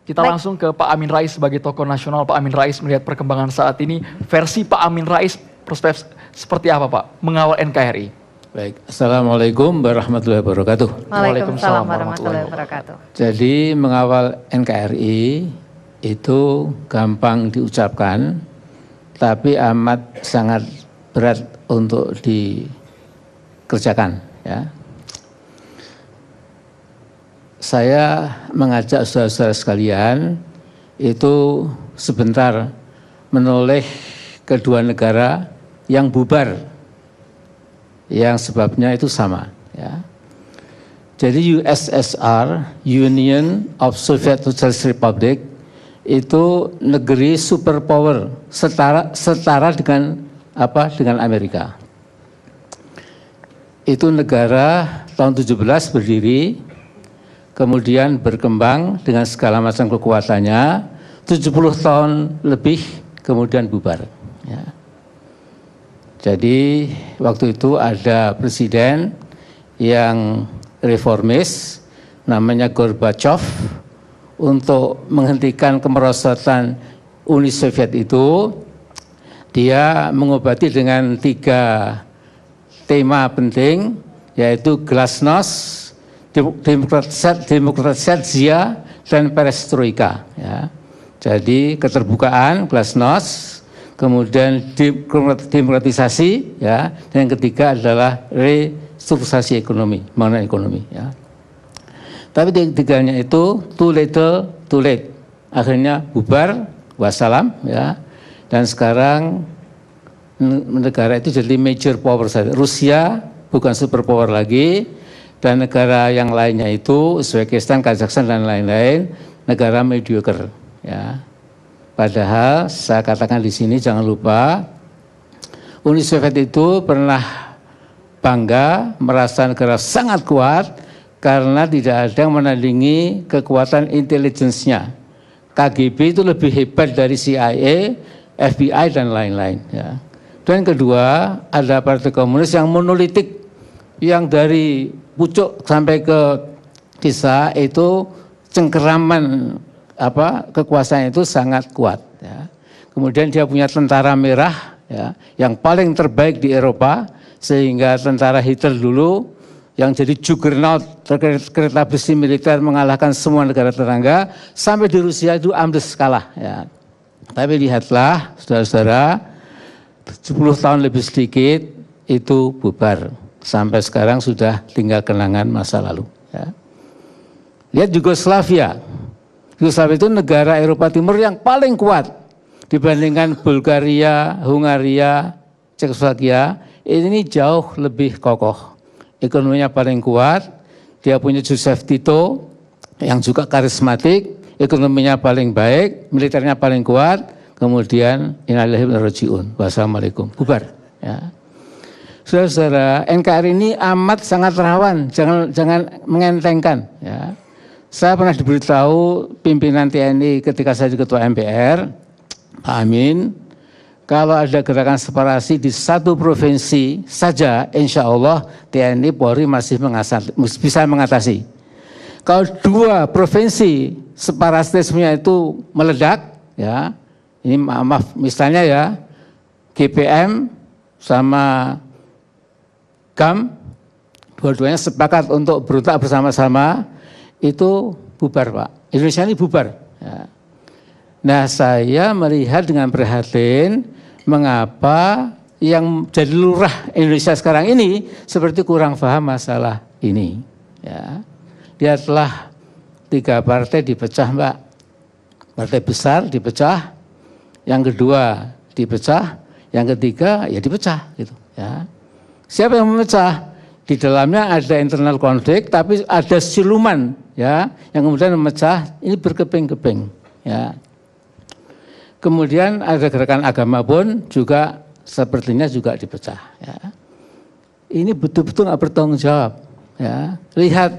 Kita langsung ke Pak Amin Rais sebagai tokoh nasional. Pak Amin Rais melihat perkembangan saat ini, versi Pak Amin Rais prospek seperti apa Pak mengawal NKRI? Baik, Assalamualaikum warahmatullahi wabarakatuh. Waalaikumsalam warahmatullahi wabarakatuh. Jadi mengawal NKRI itu gampang diucapkan, tapi amat sangat berat untuk dikerjakan. Ya. Saya mengajak saudara-saudara sekalian itu sebentar menoleh kedua negara yang bubar, yang sebabnya itu sama. Ya. Jadi USSR, Union of Soviet Socialist Republic, itu negeri superpower setara dengan apa? Dengan Amerika. Itu negara tahun 17 berdiri, kemudian berkembang dengan segala macam kekuatannya, 70 tahun lebih kemudian bubar. Ya. Jadi waktu itu ada presiden yang reformis, namanya Gorbachev, untuk menghentikan kemerosotan Uni Soviet itu. Dia mengobati dengan 3 tema penting, yaitu glasnost, demokratisasi dan perestroika. Ya. Jadi keterbukaan, glasnost, kemudian demokratisasi, ya, dan yang ketiga adalah restrukturisasi ekonomi, mengenai ekonomi. Ya. Tapi tiganya itu too little, too late. Akhirnya bubar, wassalam, ya. Dan sekarang negara itu jadi major power saja. Rusia bukan superpower lagi. Dan negara yang lainnya itu Uzbekistan, Kazakhstan dan lain-lain negara mediocre. Ya. Padahal saya katakan di sini jangan lupa Uni Soviet itu pernah bangga merasa negara sangat kuat karena tidak ada yang menandingi kekuatan intelijensinya. KGB itu lebih hebat dari CIA, FBI dan lain-lain. Ya. Dan kedua ada Partai Komunis yang monolitik, yang dari pucuk sampai ke desa itu cengkeraman kekuasaan itu sangat kuat. Ya. Kemudian dia punya tentara merah, ya, yang paling terbaik di Eropa, sehingga tentara Hitler dulu yang jadi juggernaut kereta besi militer mengalahkan semua negara tetangga, sampai di Rusia itu ambles kalah. Ya. Tapi lihatlah saudara-saudara, 10 tahun lebih sedikit itu bubar. Sampai sekarang sudah tinggal kenangan masa lalu. Ya. Lihat Yugoslavia. Yugoslavia itu negara Eropa Timur yang paling kuat dibandingkan Bulgaria, Hungaria, Cekoslovakia. Ini jauh lebih kokoh. Ekonominya paling kuat. Dia punya Joseph Tito yang juga karismatik. Ekonominya paling baik, militernya paling kuat. Kemudian innalillahi wa inna ilaihi raji'un. Wassalamualaikum. Bubar. Ya. Saudara-saudara, NKRI ini amat sangat rawan, jangan mengentengkan. Ya. Saya pernah diberitahu pimpinan TNI ketika saya jadi ketua MPR, Pak Amin, kalau ada gerakan separasi di satu provinsi saja, insya Allah TNI Polri masih bisa mengatasi. Kalau 2 provinsi separatismenya itu meledak, ya, ini maaf misalnya ya, GPM sama GAM, dua-duanya sepakat untuk berontak bersama-sama, itu bubar Pak. Indonesia ini bubar. Ya. Nah saya melihat dengan prihatin mengapa yang jadi lurah Indonesia sekarang ini seperti kurang paham masalah ini. Ya. Lihatlah 3 partai dipecah Mbak. Partai besar dipecah, yang kedua dipecah, yang ketiga ya dipecah gitu. Ya. Siapa yang memecah? Di dalamnya ada internal konflik, tapi ada siluman, ya, yang kemudian memecah. Ini berkeping-keping, ya. Kemudian ada gerakan agama pun juga sepertinya juga dipecah. Ya. Ini betul-betul nggak bertanggung jawab. Ya. Lihat,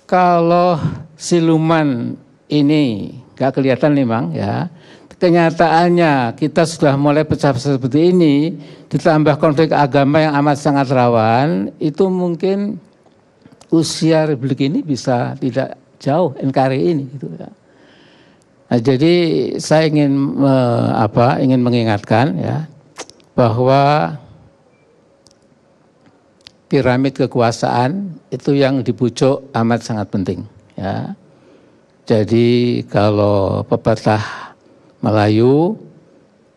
kalau siluman ini nggak kelihatan memang, ya. Kenyataannya kita sudah mulai pecah seperti ini, ditambah konflik agama yang amat sangat rawan, itu mungkin usia Republik ini bisa tidak jauh NKRI ini gitu ya. Nah, jadi saya ingin mengingatkan ya bahwa piramid kekuasaan itu yang di pucuk amat sangat penting ya. Jadi kalau pepatah Melayu,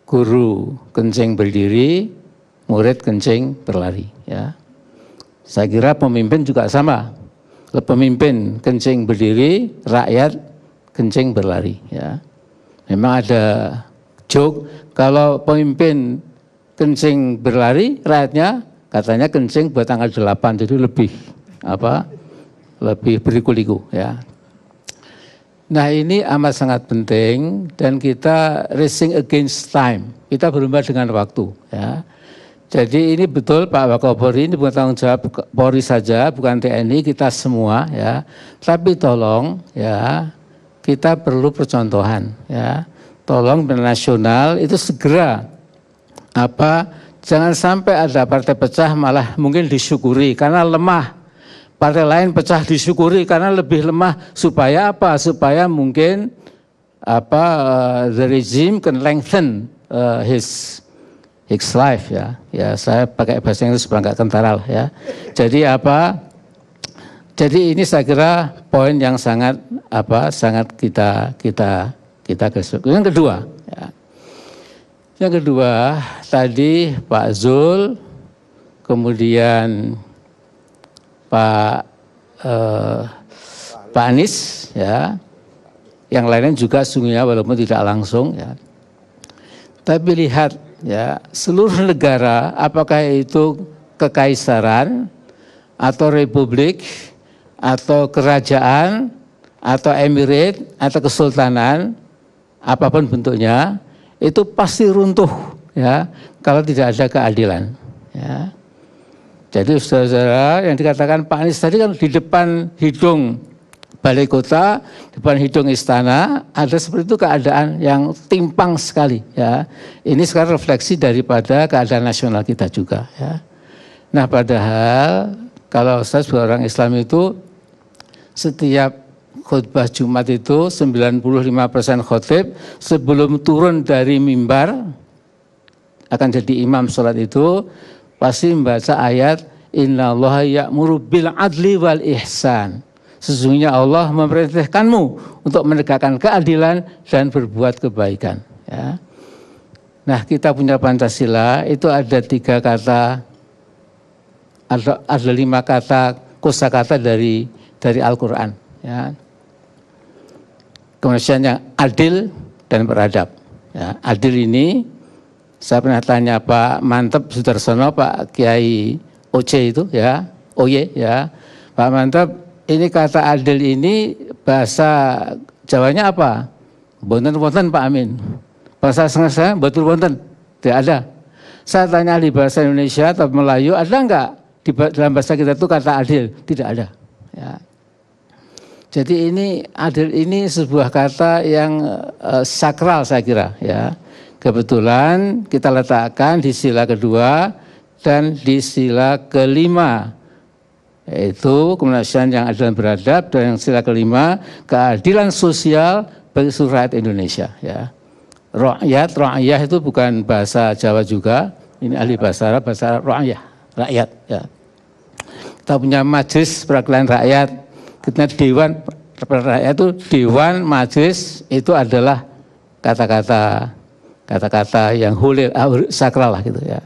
guru kencing berdiri, murid kencing berlari ya. Saya kira pemimpin juga sama. Kalau pemimpin kencing berdiri, rakyat kencing berlari ya. Memang ada joke kalau pemimpin kencing berlari, rakyatnya katanya kencing buat tanggal 8, jadi lebih berliku-liku ya. Nah ini amat sangat penting dan kita racing against time, kita berlomba dengan waktu ya. Jadi ini betul Pak Wakapolri, ini bukan tanggung jawab Polri saja, bukan TNI, kita semua ya. Tapi tolong ya, kita perlu percontohan ya. Tolong nasional itu segera jangan sampai ada partai pecah malah mungkin disyukuri karena lemah. Partai lain pecah disyukuri karena lebih lemah supaya apa? Supaya mungkin the regime can lengthen his life ya. Ya saya pakai bahasa Inggris supaya nggak kentara lah ya. Jadi Jadi ini saya kira poin yang sangat kita garis. Yang kedua ya. Yang kedua tadi Pak Zul, kemudian Pak Anies ya, yang lainnya juga sungguhnya walaupun tidak langsung ya. Tapi lihat ya, seluruh negara apakah itu kekaisaran atau republik atau kerajaan atau emirat atau kesultanan apapun bentuknya itu pasti runtuh ya kalau tidak ada keadilan ya. Jadi saudara-saudara yang dikatakan Pak Anies tadi kan di depan hidung balai kota, di depan hidung istana ada seperti itu keadaan yang timpang sekali ya. Ini sekarang refleksi daripada keadaan nasional kita juga ya. Nah padahal kalau saya sebagai orang Islam itu setiap khutbah Jumat itu 95% khotib sebelum turun dari mimbar akan jadi imam sholat itu pasti membaca ayat innallaha ya'muru bil adli wal ihsan. Sesungguhnya Allah memerintahkanmu untuk menegakkan keadilan dan berbuat kebaikan ya. Nah kita punya Pancasila itu ada 3 kata, ada 5 kata kosakata dari Al-Quran ya. Kemudian yang adil dan beradab ya. Adil ini saya pernah tanya Pak Mantep Sudarsono, Pak Kiai Oce itu ya, Oye ya, Pak Mantep ini kata adil ini bahasa Jawanya apa? Bonten-bonten Pak Amin. Bahasa saya betul-bonten tidak ada. Saya tanya di bahasa Indonesia atau Melayu ada enggak di dalam bahasa kita itu kata adil? Tidak ada ya. Jadi ini adil ini sebuah kata yang sakral saya kira ya. Kebetulan kita letakkan di sila kedua dan di sila kelima, yaitu kemanusiaan yang adil dan beradab, dan yang sila kelima keadilan sosial bagi seluruh rakyat Indonesia ya. Ra'iyah itu bukan bahasa Jawa juga, ini ahli bahasa Arab, bahasa ra'iyah, rakyat ya. Kita punya majelis perwakilan rakyat, kita dewan rakyat itu dewan majelis itu adalah kata-kata yang hulil sakral lah gitu ya.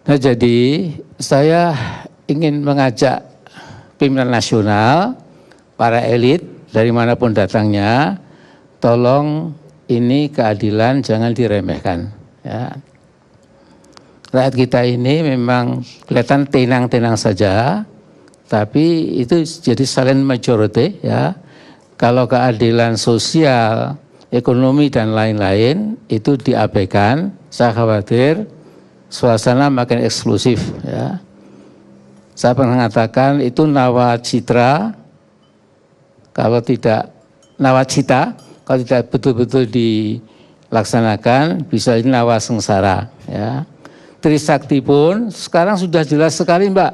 Nah jadi saya ingin mengajak pimpinan nasional, para elit dari manapun datangnya, tolong ini keadilan jangan diremehkan ya. Rakyat kita ini memang kelihatan tenang-tenang saja, tapi itu jadi silent majority ya. Kalau keadilan sosial, ekonomi dan lain-lain itu diabaikan, saya khawatir suasana makin eksklusif ya. Saya pernah mengatakan itu nawacita kalau tidak betul-betul dilaksanakan bisa ini nawasengsara ya. Trisakti pun sekarang sudah jelas sekali Mbak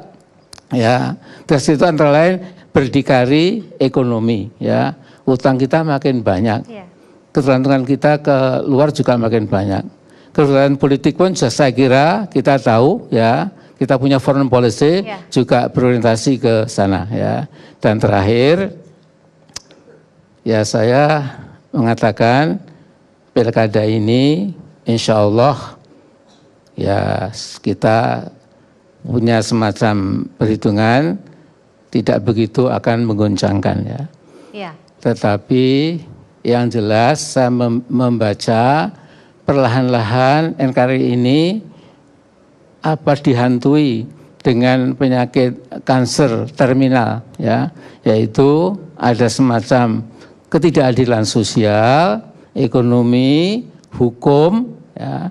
ya. Trisakti itu antara lain berdikari ekonomi, ya. Utang kita makin banyak. Iya. Ketergantungan kita ke luar juga makin banyak. Ketergantungan politik pun saya kira kita tahu, ya. Kita punya foreign policy Ya. juga berorientasi ke sana, ya. Dan terakhir, ya saya mengatakan pilkada ini insya Allah ya kita punya semacam perhitungan tidak begitu akan menggoncangkan, ya. Iya. Tetapi yang jelas saya membaca perlahan-lahan NKRI ini dihantui dengan penyakit kanker terminal, ya, yaitu ada semacam ketidakadilan sosial, ekonomi, hukum, ya,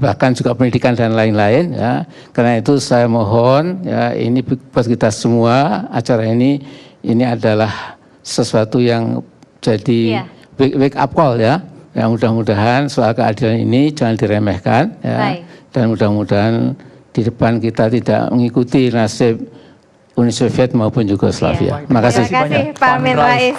bahkan juga pendidikan dan lain-lain, ya. Karena itu saya mohon, ya, ini buat kita semua, acara ini adalah sesuatu yang jadi wake up call, ya. Yang mudah-mudahan soal keadilan ini jangan diremehkan, ya. Baik. Dan mudah-mudahan di depan kita tidak mengikuti nasib Uni Soviet maupun Yugoslavia. Baik. Terima kasih. Terima kasih Pak Amin Rais.